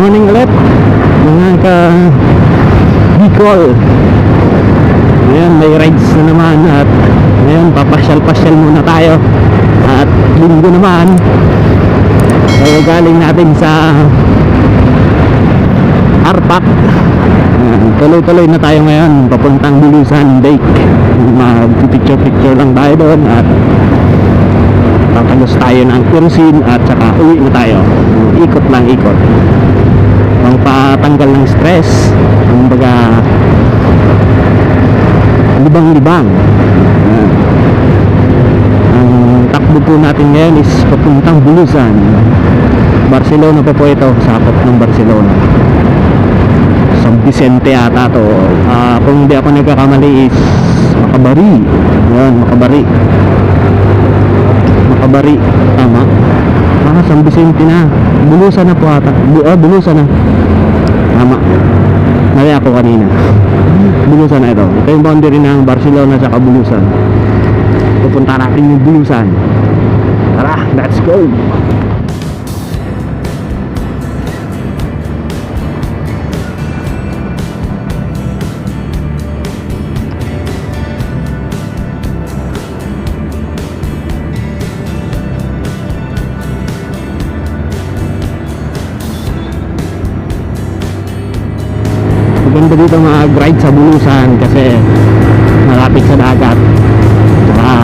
morning ulit mga ka Bicol. Ngayon may rides na naman at ngayon papasyal-pasyal muna tayo at linggo naman ay galing natin sa Arpak. Tuloy-tuloy na tayo ngayon papuntang Bulusan Lake. Mag-picture-picture lang tayo doon at tatagos tayo ng kerosene at saka uwi na tayo. Ikot lang ikot pang patanggal ng stress, kumbaga libang-libang. Ang takbo po natin ngayon is papuntang Bulusan. Barcelona pa po ito, sakop ng Barcelona. San Vicente ata to. Kung hindi ako nagkakamali is Makabari. Yan, Makabari. Makabari, tama. San Vicente na. Bulusan na po ata. Bulusan na. Tama. Mali ako kanina. Bulusan na ito. Ito yung boundary ng Barcelona sa Bulusan. Pupunta natin yung Bulusan. Tara, let's go. Maganda dito mag-ride sa Bulusan kasi malapit sa dagat. Saka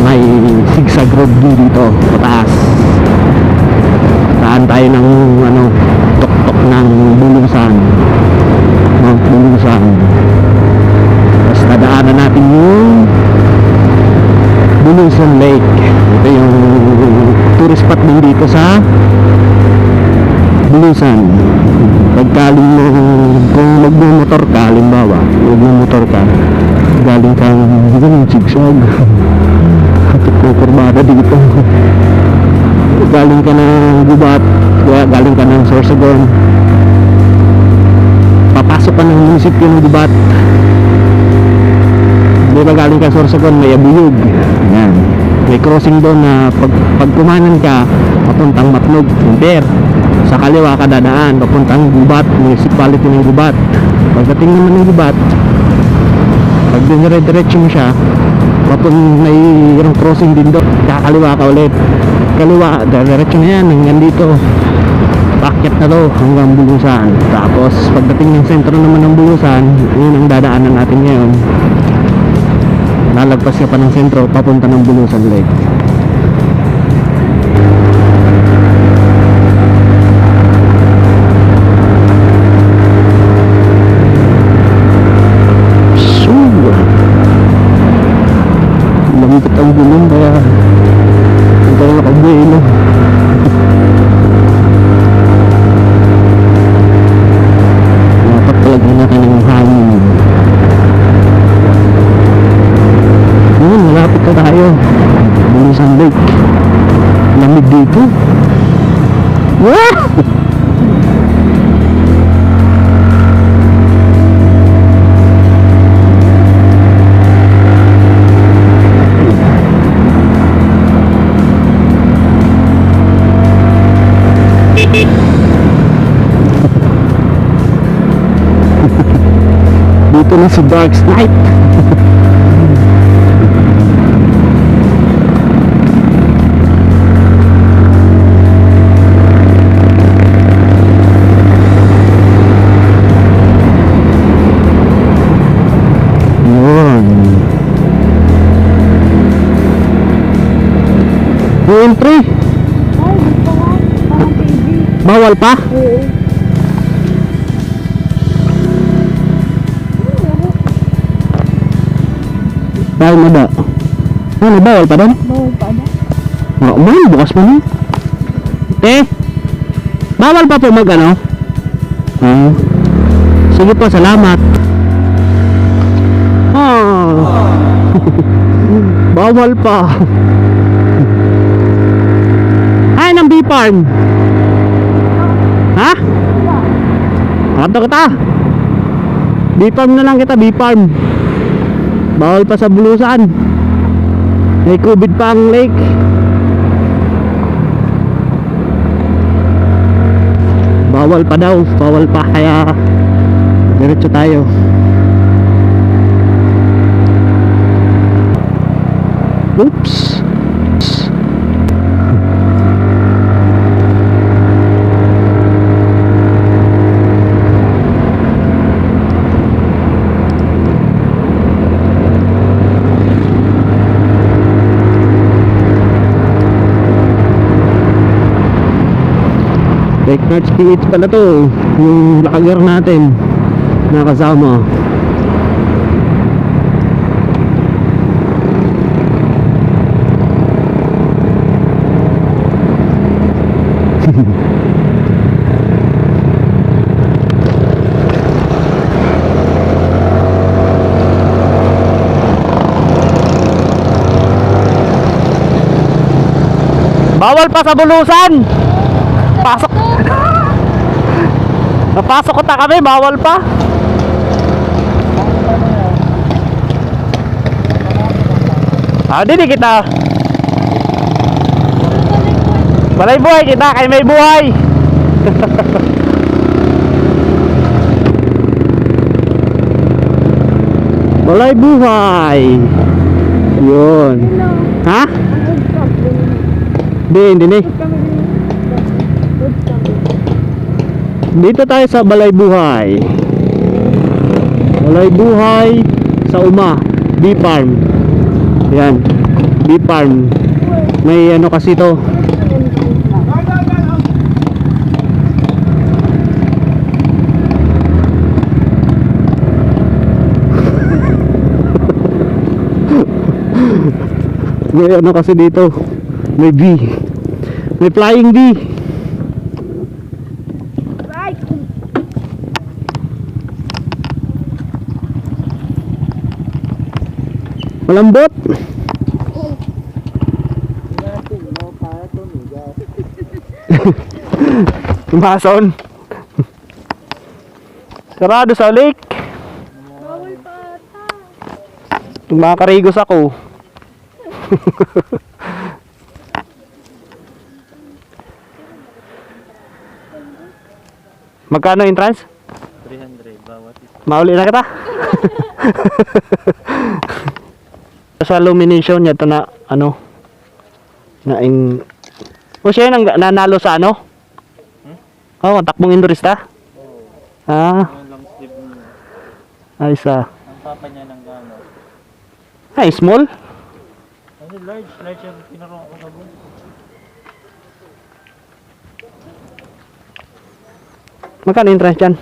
may zigzag road dito pataas. Saan tayo ng tok-tok ng Bulusan. Bulusan. Tapos nadaanan natin yung Bulusan Lake. Ito yung tourist spot din dito sa Bulusan. Pagkaling mo, kung magmumotor ka, halimbawa magmumotor ka, galing kang zigzag hatid ko kurbada dito, galing ka ng Gubat, galing ka ng Sorsogon, papasok ka ng munisipyo ng Gubat, di ba galing ka Sorsogon may Abuyog, yan, may crossing doon na pag kumanan ka papuntang Matnog, Inter. Sa kaliwa ka dadaan papuntang Gubat, municipality ng Gubat. Pagdating naman ng Gubat, pag dinire-diretso mo siya may crossing din doon, kakaliwa ka ulit, kaliwa, diretso na yan hanggang dito, packet na to hanggang Bulusan. Tapos pagdating ng sentro naman ng Bulusan, yun ang dadaanan natin ngayon. Lalagpas ka pa ng sentro papunta ng Bulusan Lake. Lamipit ang gulong kaya hindi tayo nakabuelo. Dapat palagyan natin ng hangin. Yun, malapit na tayo. Bulusan Lake. Lamig dito. Wah! Dito na si Dark Knight. Yun. Entry. Bawal pa? Bawal mo ba? Ano, bawal pa doon? Bawal pa na. Oo, man, bukas mo na. Bawal pa po mag-ano? Sige po, salamat. Bawal pa. Ay, ng B-Farm. Ha? Hanap kita. B-Farm na lang kita, B-Farm. Bawal pa sa Bulusan. May COVID pa ang lake. bawal pa daw, bawal pa, kaya diretso tayo. Oops. Backyard PH pala to, yung lakager natin na kasama. Bawal pa sa bulusan. Pasok. Napasok ko ta kami, bawal pa. Dini kita. Balay buhay kita, kay may buhay. Balay buhay. Yun. Ha? Hindi. Dito tayo sa Balay Buhay. Balay Buhay sa Uma, bee farm. Yan, bee farm. May ano kasi to. May ano kasi dito. May bee. May flying bee. Malambot. Tumason. Sarado sa lake. Tumakarigos ako. Magkano entrance? 300 bawat isa. Mauli na kita. Sa illumination niya to na ano na ing o siya nang nanalo sa ano? Oh, takbong indurista? Oo. Yung long sleeve niya. Ay sa. Ang papa niya ng gano. Ay, small? Ano, large yung pinarong ko kabo. Magkano entrance dyan?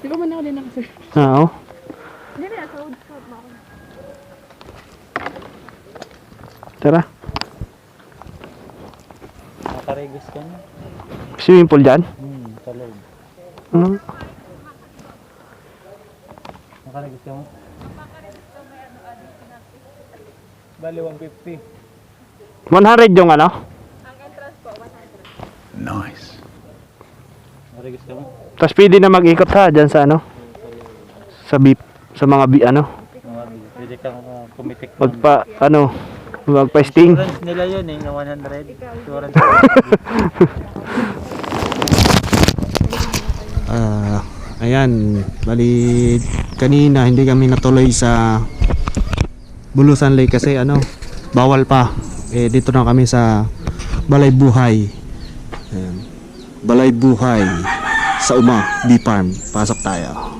Di ba man ako din nakasir? Oo. Hindi na, sa wood shop ako. Tara. Nakaregis ka na. Swimming pool dyan? Sa loob. Nakaregis ka mo? Bali 150. 100 yung ano? Ang entrance po, 100. Nice. Nakaregis ka mo? Tapos pwede na mag-ikot ha dyan sa ano? Sa beep, sa mga ano? Pwede kang kumitik. Magpa, ano? Magpa-sting. Insurance nila yun eh, na 100. Insurance. Ayan, bali kanina hindi kami natuloy sa Bulusan Lake kasi ano, bawal pa. Eh dito na kami sa Balay Buhay. Ayan. Balay Buhay sa Uma, bee farm. Pasok tayo.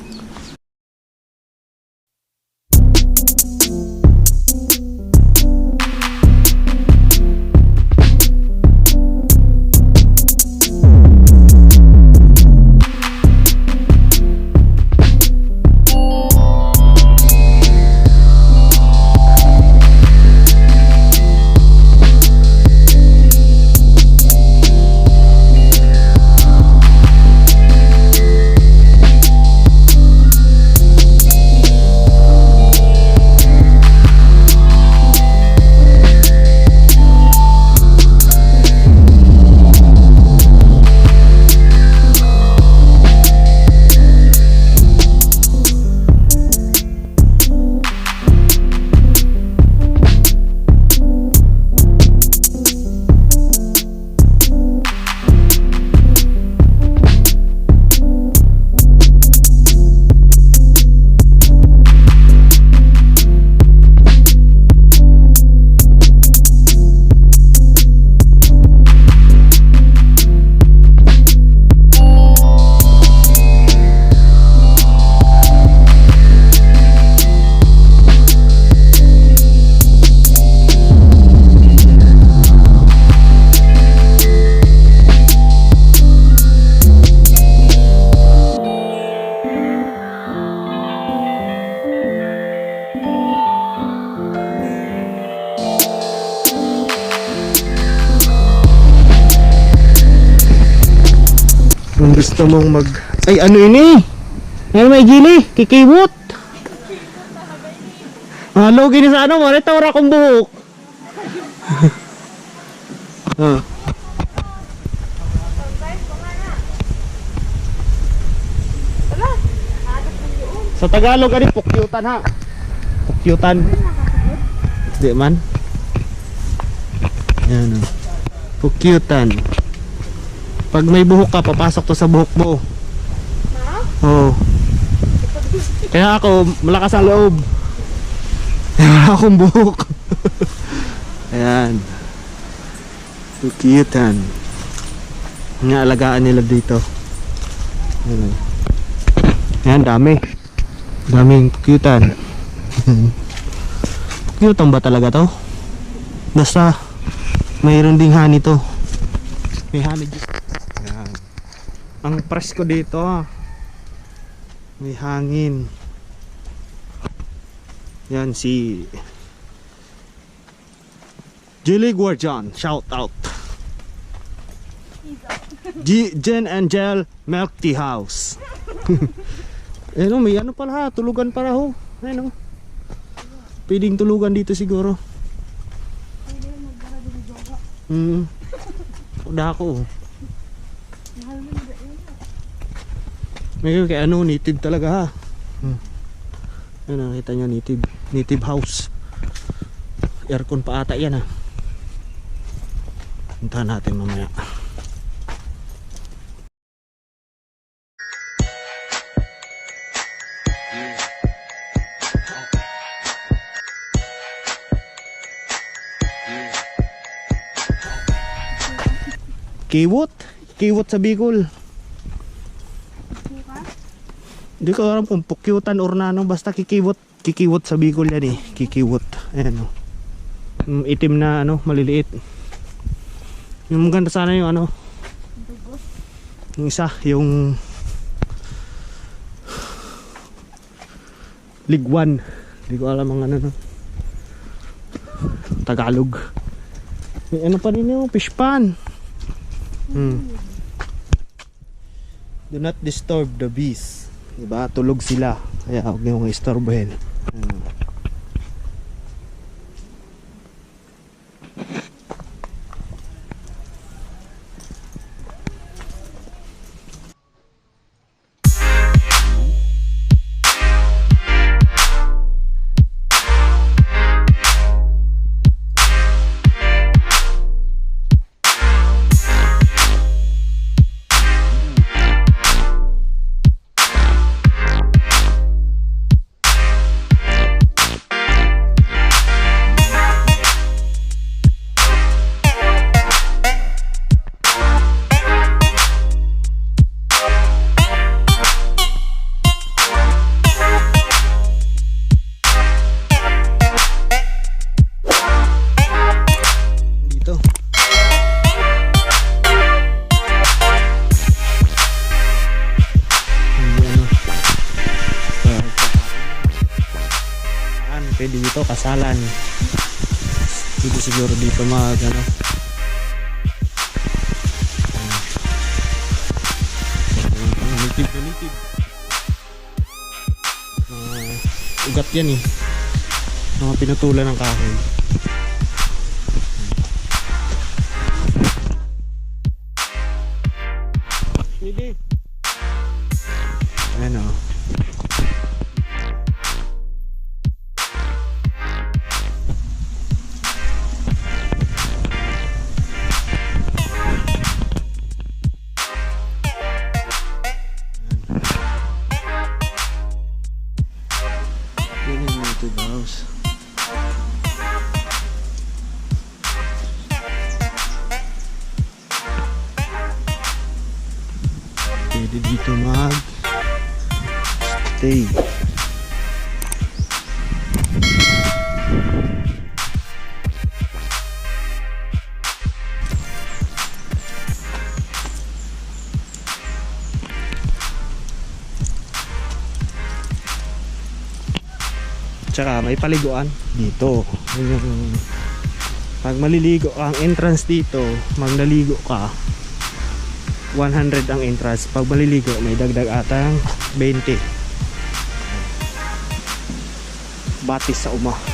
Kung gusto mong mag... Ay, ano ini? Ano may gili? Kikiwot? Halo, gini sa ano mo? Ito, ora kong buhok. Ah. Sa Tagalog, ano? Pukyutan ha? Pukyutan. Di man? Yan o. Pukyutan. Pag may buhok ka, papasok to sa buhok mo. Oo. Kaya ako, malakas ang loob. Wala akong buhok. Ayan. Pukyutan. Nga alagaan nila dito. Ayan. Ayan, dami. Daming pukyutan. Pukyutan ba talaga to? Basta mayroon ding honey to. May honey dito. Ayan. Ang presko dito ah. May hangin. Yan si Julie Guardian, shout out. Jen and Gel Milk Tea House. Ano, may ano pala ha, tulugan pala ho. Ano? Pwedeng tulugan dito siguro. Udah ako. May kaya ano, native talaga ha. Ano, nakita nyo, native house. Aircon pa ata yan ha. Puntahan natin mamaya. Kiwot? Kiwot sa Bicol. Hindi ko alam kung pukyutan or nano, basta kikiwot. Kikiwot sa Bicol yan eh. Kikiwot. Ayan o. Itim na ano, maliliit. Yung maganda sana yung ano. Yung isa, yung ligwan. Hindi ko alam ang ano no. Tagalog. May ano pa rin yung fish pan. Do not disturb the bees. Diba? Tulog sila. Kaya huwag niyong istorbohin. Pwede dito kasalan. Dito siguro dito mag ano. Native. Ugat yan eh. Mga pinutulan ng kahoy. Pwede. Ayan o. Pwede dito mag stay. Tsaka may paliguan dito. Pag maliligo ang entrance dito, magnaligo ka. 100 ang entrance. Pag maliligo, may dagdag atang 20. Batis sa uma.